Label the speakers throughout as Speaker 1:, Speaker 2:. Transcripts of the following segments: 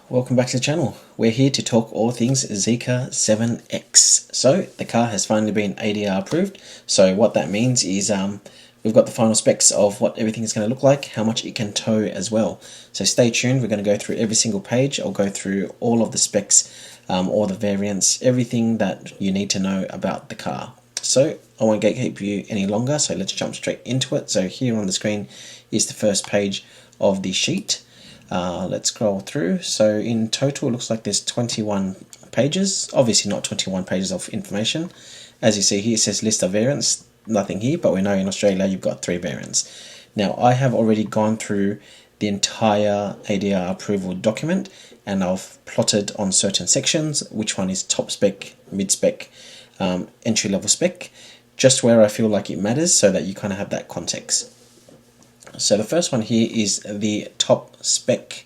Speaker 1: Welcome back to the channel. We're here to talk all things Zeekr 7X. So the car has finally been ADR approved. So what that means is we've got the final specs of what everything is going to look like, how much it can tow as well. So stay tuned, we're going to go through every single page. I'll go through all of the specs, all the variants, everything that you need to know about the car. So I won't keep you any longer, so let's jump straight into it. So here on the screen is the first page of the sheet. Let's scroll through. So in total it looks like there's 21 pages, obviously not 21 pages of information. As you see here, it says list of variants, nothing here, but we know in Australia you've got 3 variants. Now I have already gone through the entire ADR approval document and I've plotted on certain sections which one is top spec, mid spec, entry level spec, just where I feel like it matters so that you kind of have that context. So the first one here is the top spec.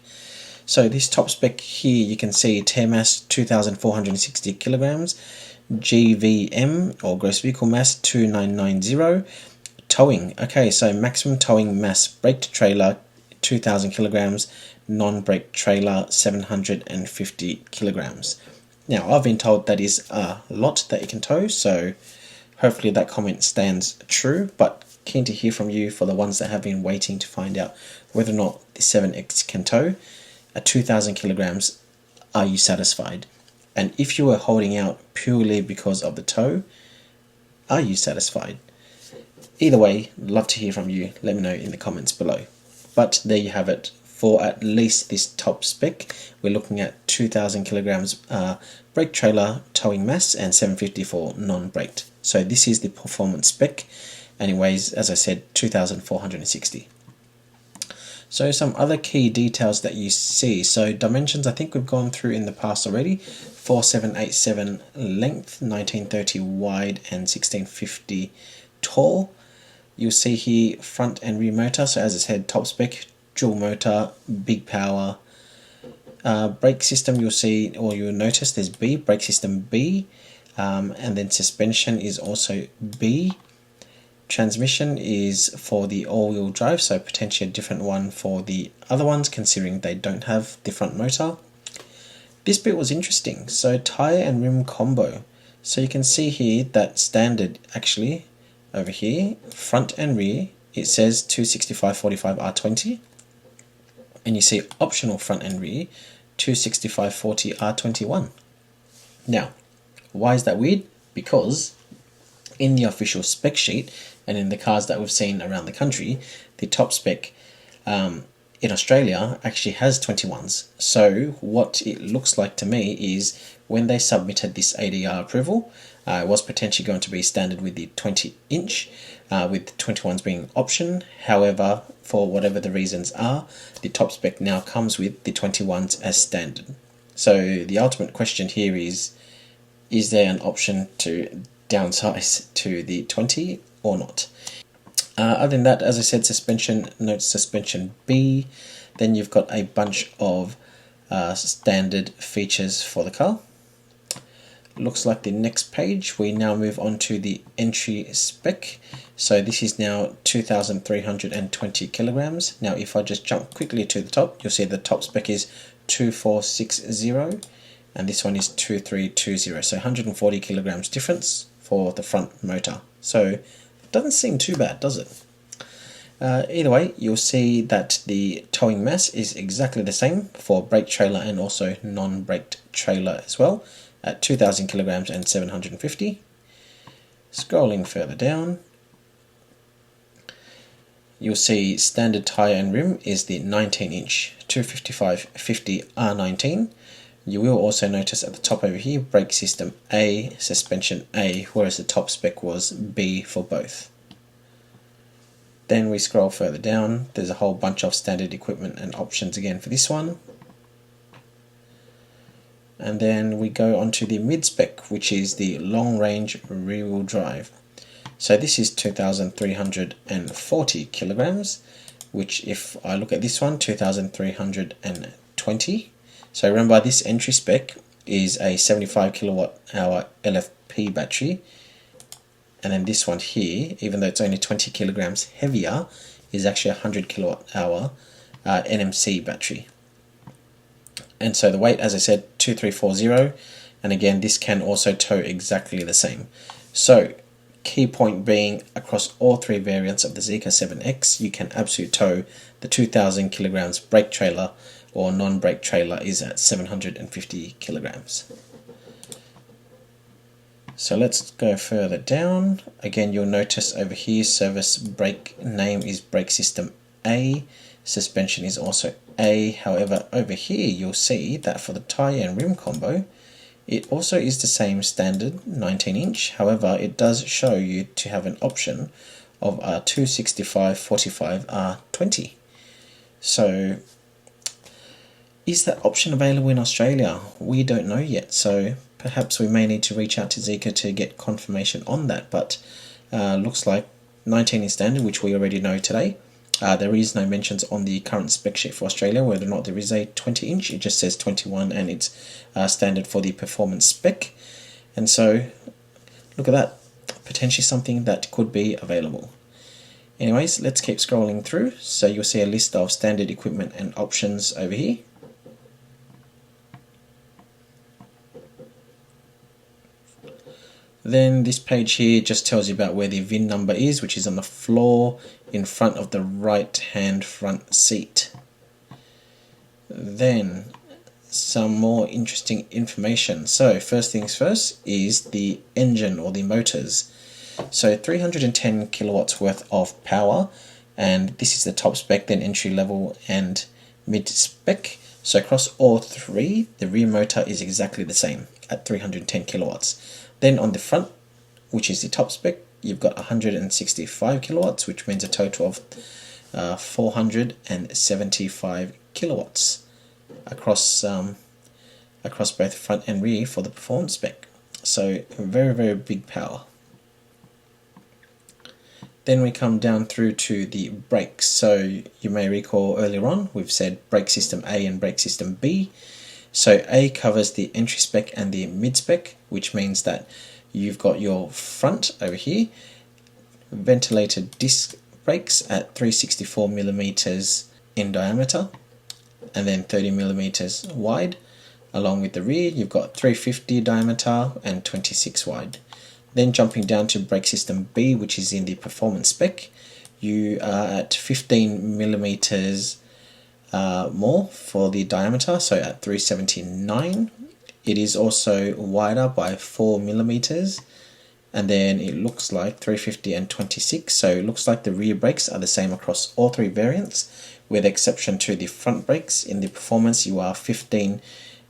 Speaker 1: So this top spec here, you can see tare mass 2,460 kilograms, GVM or gross vehicle mass 2990, towing. Okay, so maximum towing mass braked trailer 2,000 kilograms, non-brake trailer 750 kilograms. Now I've been told that is a lot that it can tow, so hopefully that comment stands true, but keen to hear from you for the ones that have been waiting to find out whether or not the 7X can tow at 2,000 kilograms. Are you satisfied? And if you were holding out purely because of the tow, are you satisfied? Either way, love to hear from you. Let me know in the comments below. But there you have it. For at least this top spec, we're looking at 2,000 kilograms brake trailer towing mass and 750 for non-braked. So this is the performance spec. Anyways, as I said, 2,460. So some other key details that you see. So dimensions, I think we've gone through in the past already. 4787 length, 1930 wide and 1650 tall. You'll see here front and rear motor. So as I said, top spec, dual motor, big power. Brake system, you'll see, or you'll notice there's B, brake system B. And then suspension is also B. Transmission is for the all-wheel drive, so potentially a different one for the other ones, considering they don't have the front motor. This bit was interesting. So tyre and rim combo. So you can see here that standard, actually, over here, front and rear, it says 265/45 R20. And you see optional front and rear, 265/40 R21. Now, why is that weird? Because in the official spec sheet and in the cars that we've seen around the country, the top spec in Australia actually has 21s. So what it looks like to me is when they submitted this ADR approval, it was potentially going to be standard with the 20-inch, with 21s being option. However, for whatever the reasons are, the top spec now comes with the 21s as standard. So the ultimate question here is there an option to downsize to the 20 or not? Other than that, as I said, suspension, note suspension B. Then you've got a bunch of standard features for the car. Looks like the next page, we now move on to the entry spec. So this is now 2,320 kilograms. Now if I just jump quickly to the top, you'll see the top spec is 2,460 and this one is 2,320. So 140 kilograms difference for the front motor. So it doesn't seem too bad, does it? Either way, you'll see that the towing mass is exactly the same for brake trailer and also non-braked trailer as well, at 2,000 kilograms and 750. Scrolling further down, you'll see standard tyre and rim is the 19-inch 255/50 R19. You will also notice at the top over here, brake system A, suspension A, whereas the top spec was B for both. Then we scroll further down, there's a whole bunch of standard equipment and options again for this one. And then we go on to the mid-spec, which is the long-range rear-wheel drive. So this is 2,340 kilograms, which if I look at this one, 2,320. So remember, this entry spec is a 75 kilowatt hour LFP battery. And then this one here, even though it's only 20 kilograms heavier, is actually a 100 kilowatt hour NMC battery. And so the weight, as I said, 2340, and again this can also tow exactly the same. So key point being, across all three variants of the Zeekr 7X, you can absolutely tow the 2000 kilograms brake trailer, or non-brake trailer is at 750 kilograms. So let's go further down. Again, you'll notice over here service brake name is brake system A, suspension is also A. However, over here you'll see that for the tyre and rim combo, it also is the same standard 19-inch. However, it does show you to have an option of a 265/45 R20. So is that option available in Australia? We don't know yet, so perhaps we may need to reach out to Zeekr to get confirmation on that. But looks like 19 is standard, which we already know today. There is no mentions on the current spec sheet for Australia whether or not there is a 20-inch. It just says 21, and it's standard for the performance spec. And so look at that, potentially something that could be available. Anyways, let's keep scrolling through. So you'll see a list of standard equipment and options over here. Then this page here just tells you about where the VIN number is, which is on the floor in front of the right hand front seat. Then some more interesting information. So first things first is the engine or the motors. So 310 kilowatts worth of power, and this is the top spec, then entry level and mid spec. So across all three, the rear motor is exactly the same at 310 kilowatts. Then on the front, which is the top spec, you've got 165 kilowatts, which means a total of 475 kilowatts across both front and rear for the performance spec. So very, very big power. Then we come down through to the brakes. So you may recall earlier on we've said brake system A and brake system B. So A covers the entry spec and the mid spec, which means that you've got your front over here, ventilated disc brakes at 364 millimeters in diameter and then 30 millimeters wide. Along with the rear, you've got 350 diameter and 26 wide. Then jumping down to brake system B, which is in the performance spec, you are at 15 millimeters more for the diameter, so at 379. It is also wider by 4 millimeters, and then it looks like 350 and 26. So it looks like the rear brakes are the same across all three variants, with exception to the front brakes. In the performance, you are 15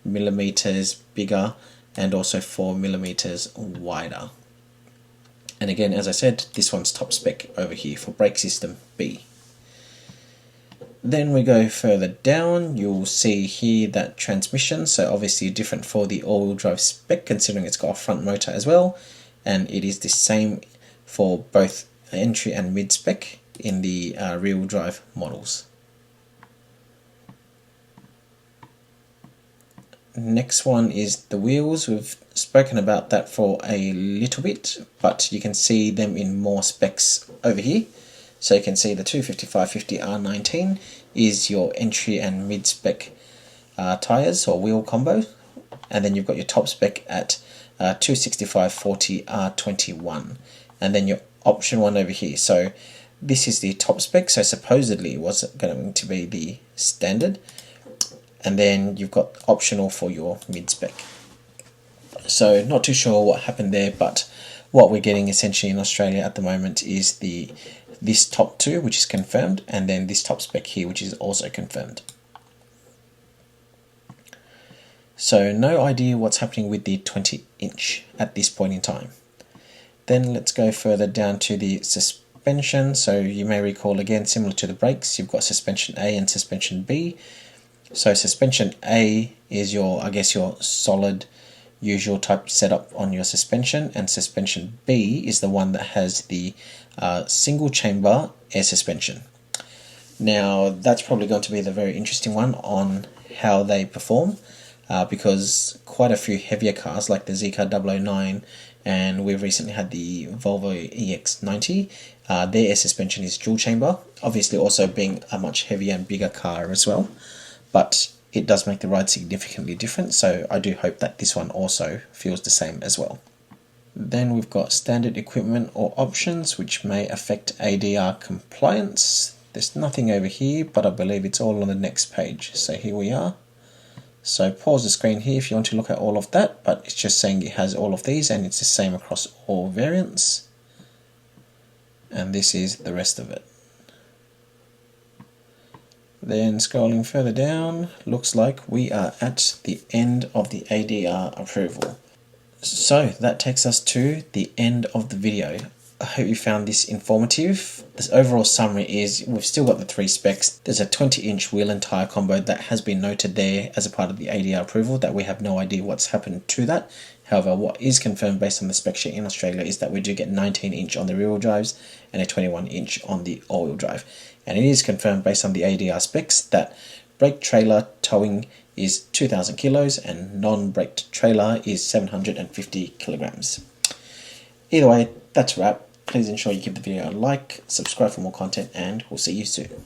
Speaker 1: millimeters bigger and also 4 millimeters wider. And again, as I said, this one's top spec over here for brake system B. Then we go further down, you'll see here that transmission, so obviously different for the all-wheel drive spec, considering it's got a front motor as well, and it is the same for both entry and mid spec in the rear-wheel drive models. Next one is the wheels. We've spoken about that for a little bit, but you can see them in more specs over here. So you can see the 255/50 R19 is your entry and mid spec tyres or wheel combo, and then you've got your top spec at 265/40 R21, and then your option one over here. So this is the top spec, so supposedly it was going to be the standard, and then you've got optional for your mid spec. So not too sure what happened there, but what we're getting essentially in Australia at the moment is this top two, which is confirmed, and then this top spec here, which is also confirmed. So no idea what's happening with the 20-inch at this point in time. Then let's go further down to the suspension. So you may recall, again, similar to the brakes, you've got suspension A and suspension B. So suspension A is your, I guess, your solid usual type setup on your suspension, and suspension B is the one that has the single chamber air suspension. Now that's probably going to be the very interesting one on how they perform, because quite a few heavier cars like the Zeekr 009, and we've recently had the Volvo EX90, their air suspension is dual chamber, obviously also being a much heavier and bigger car as well. But it does make the ride significantly different, so I do hope that this one also feels the same as well. Then we've got standard equipment or options which may affect ADR compliance. There's nothing over here, but I believe it's all on the next page. So here we are. So pause the screen here if you want to look at all of that, but it's just saying it has all of these and it's the same across all variants. And this is the rest of it. Then scrolling further down, looks like we are at the end of the ADR approval. So that takes us to the end of the video. I hope you found this informative. This overall summary is we've still got the 3 specs. There's a 20-inch wheel and tyre combo that has been noted there as a part of the ADR approval that we have no idea what's happened to that. However, what is confirmed based on the spec sheet in Australia is that we do get 19-inch on the rear-wheel drives and a 21-inch on the all-wheel drive. And it is confirmed based on the ADR specs that brake trailer towing is 2,000 kilos and non-braked trailer is 750 kilograms. Either way, that's a wrap. Please ensure you give the video a like, subscribe for more content, and we'll see you soon.